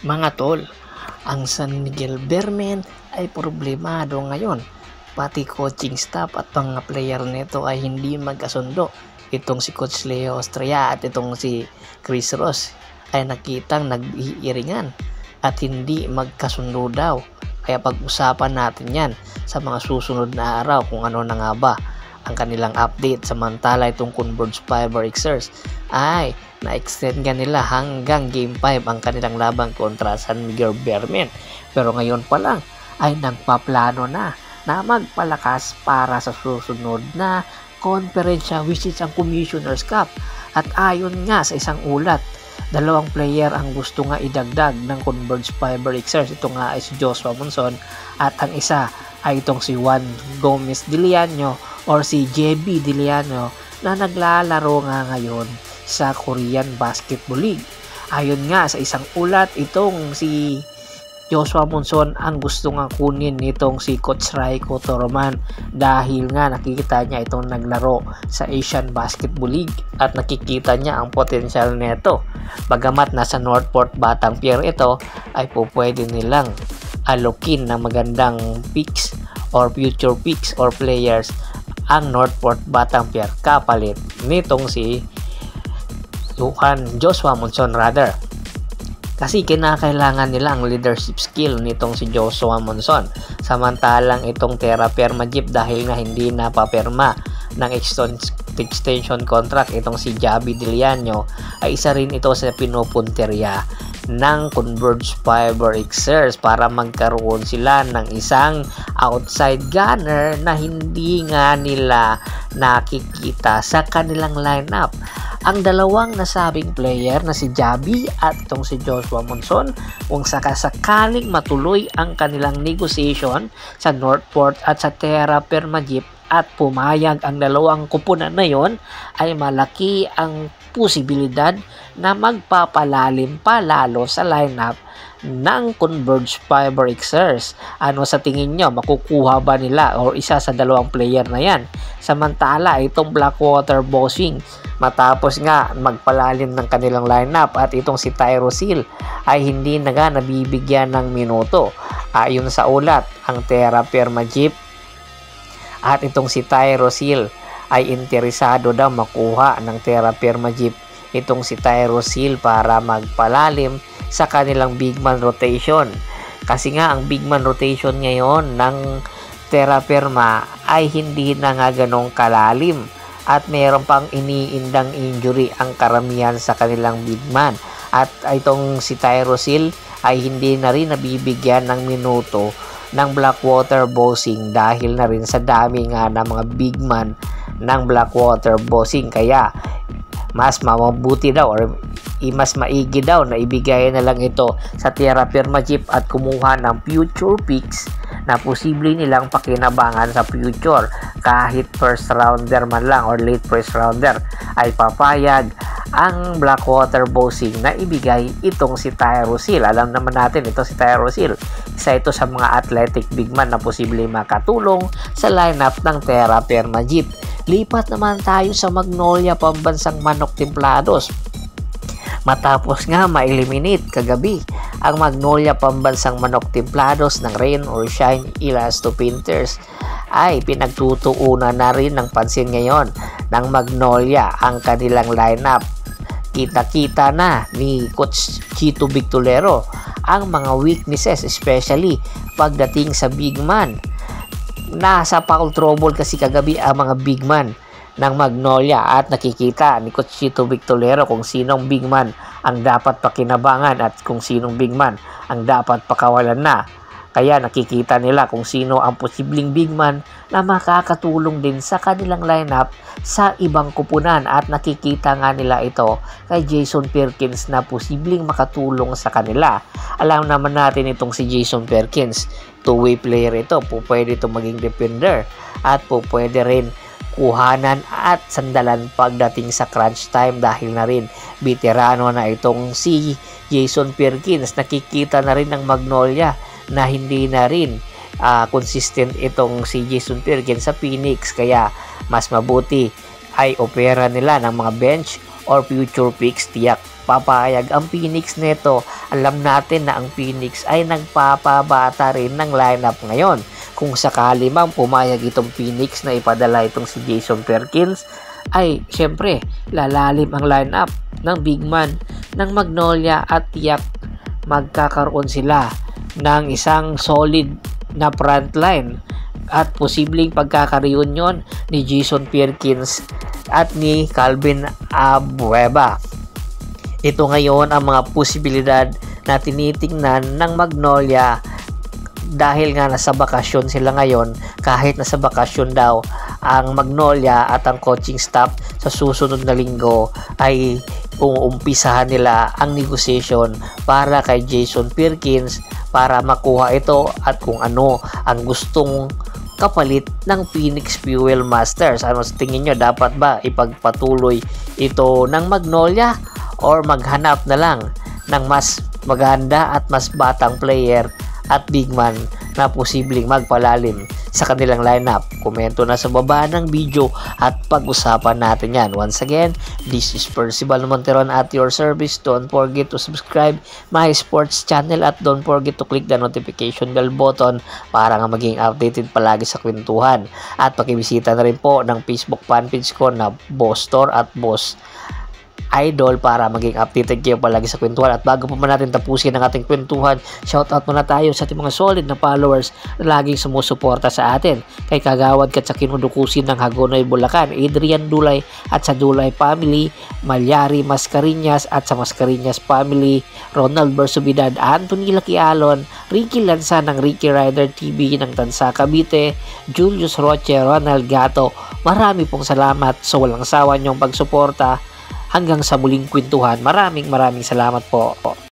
Mga tol, ang San Miguel Bearmen ay problemado ngayon. Pati coaching staff at mga player nito ay hindi magkasundo. Itong si Coach Leo Estrella at itong si Chris Ross ay nakitang nag-iiringan at hindi magkasundo daw. Kaya pag-usapan natin yan sa mga susunod na araw kung ano na nga ba ang kanilang update. Samantala itong Converge Fiber Xers ay na-extend nga nila hanggang Game 5 ang kanilang labang kontra San Miguel Bearmen. Pero ngayon pa lang ay nagpaplano na magpalakas para sa susunod na konferensya which is ang Commissioner's Cup. At ayon nga sa isang ulat, dalawang player ang gusto nga idagdag ng Converge Fiber Xers. Ito nga ay si Joshua Monson at ang isa ay itong si Juan Gomez Diliano or si JB Diliano na naglalaro nga ngayon sa Korean Basketball League. Ayon nga sa isang ulat, itong si Joshua Monson ang gusto nga kunin nitong si Coach Raiko Toroman dahil nga nakikita niya itong naglaro sa Asian Basketball League at nakikita niya ang potensyal nito. Bagamat nasa Northport Batang Pier ito, ay pwede nilang alokin ng magandang picks or future picks or players ang Northport Batang Pier kapalit nitong si Joshua Monson rather. Kasi kinakailangan nila ang leadership skill nitong si Joshua Monson. Samantalang itong Terra Firma Jeep dahil nga hindi napapirma ng extension contract itong si Javi Diliano ay isa rin ito sa pinupunterya ng Converge Fiber Xers para magkaroon sila ng isang outside gunner na hindi nga nila nakikita sa kanilang lineup. Ang dalawang nasabing player na si Javi at itong si Joshua Monson, kung sakasakaling matuloy ang kanilang negotiation sa Northport at sa Terra Firma Jeep at pumayag ang dalawang kupunan na yon, ay malaki ang posibilidad na magpapalalim pa lalo sa lineup ng Converge Fiber Xers. Ano sa tingin nyo, makukuha ba nila o isa sa dalawang player na yan? Samantala itong Blackwater Bossing, matapos nga magpalalim ng kanilang lineup at itong si Tyro Seal ay hindi na nga nabibigyan ng minuto. Ayon sa ulat, ang Terra Firma Jeep at itong si Tyro Seal ay interesado daw makuha ng Terra Firma Jeep itong si Tyro Seal para magpalalim sa kanilang big man rotation. Kasi nga ang big man rotation ngayon ng Terra Firma ay hindi na nga ganong kalalim at mayroon pang iniindang injury ang karamihan sa kanilang big man. At itong si Tyro Seal ay hindi na rin nabibigyan ng minuto ng Blackwater Bossing dahil na rin sa dami nga ng mga big man ng Blackwater Bossing. Kaya mas mabuti daw or mas maigi daw na ibigay na lang ito sa Terra Firma Jeep at kumuha ng future picks na posible nilang pakinabangan sa future. Kahit first rounder man lang or late first rounder ay papayag ang Blackwater Bossing na ibigay itong si Tyro Seal. Alam naman natin ito si Tyro Seal, isa ito sa mga athletic big man na posible makatulong sa lineup ng Terra Firma Jeep. Lipat naman tayo sa Magnolia Pambansang Manok Templados. Matapos nga ma-eliminate kagabi ang Magnolia Pambansang Manok Templados ng Rain or Shine Elasto Painters, ay pinagtutuunan na rin ng pansin ngayon ng Magnolia ang kanilang lineup. Kita-kita na ni Coach Chito Victolero ang mga weaknesses, especially pagdating sa big man. Nasa foul trouble kasi kagabi ang mga big man ng Magnolia at nakikita ni Coach Chito Victolero kung sinong big man ang dapat pakinabangan at kung sinong big man ang dapat pakawalan na. Kaya nakikita nila kung sino ang posibleng big man na makakatulong din sa kanilang lineup sa ibang kupunan at nakikita nga nila ito kay Jason Perkins na posibleng makatulong sa kanila. Alam naman natin itong si Jason Perkins, two-way player ito, pwede ito maging defender at pwede rin kuhanan at sandalan pagdating sa crunch time dahil na rin veterano na itong si Jason Perkins. Nakikita na rin ng Magnolia na hindi na rin consistent itong si Jason Perkins sa Phoenix, kaya mas mabuti ay opera nila ng mga bench or future picks, tiyak papayag ang Phoenix neto. Alam natin na ang Phoenix ay nagpapabata rin ng lineup ngayon. Kung sakali mang pumayag itong Phoenix na ipadala itong si Jason Perkins, ay syempre lalalim ang lineup ng big man ng Magnolia at tiyak magkakaroon sila ng isang solid na frontline at posibleng pagkaka-reunion ni Jason Perkins at ni Calvin Abueva. Ito ngayon ang mga posibilidad na tinitingnan ng Magnolia dahil nga nasa bakasyon sila ngayon. Kahit nasa bakasyon daw ang Magnolia at ang coaching staff, sa susunod na linggo ay uumpisahan nila ang negotiation para kay Jason Perkins para makuha ito at kung ano ang gustong kapalit ng Phoenix Fuel Masters. Ano sa tingin nyo, dapat ba ipagpatuloy ito ng Magnolia or maghanap na lang ng mas maganda at mas batang player at big man na posibleng magpalalim sa kanilang lineup? Komento na sa baba ng video at pag-usapan natin yan. Once again, this is Percival Monteron at your service. Don't forget to subscribe my sports channel at don't forget to click the notification bell button para nga maging updated palagi sa kwentuhan. At pakibisita na rin po ng Facebook fanpage ko na Boss Tor at Boss Idol para maging updated kayo palagi sa kwentuhan. At bago pa man natin tapusin ang ating kwentuhan, shoutout muna tayo sa ating mga solid na followers na laging sumusuporta sa atin. Kay Kagawad Katsakin Hudukusin ng Hagonoy, Bulacan, Adrian Dulay at sa Dulay Family, Malyari Mascarinas at sa Mascarinas Family, Ronald Bersubidad, Anthony Laquialon, Ricky Lanza ng Ricky Rider TV ng Tansa Cavite, Julius Roche, Ronald Gato. Marami pong salamat sa walang sawa niyong pagsuporta. Hanggang sa muling kwentuhan, maraming salamat po.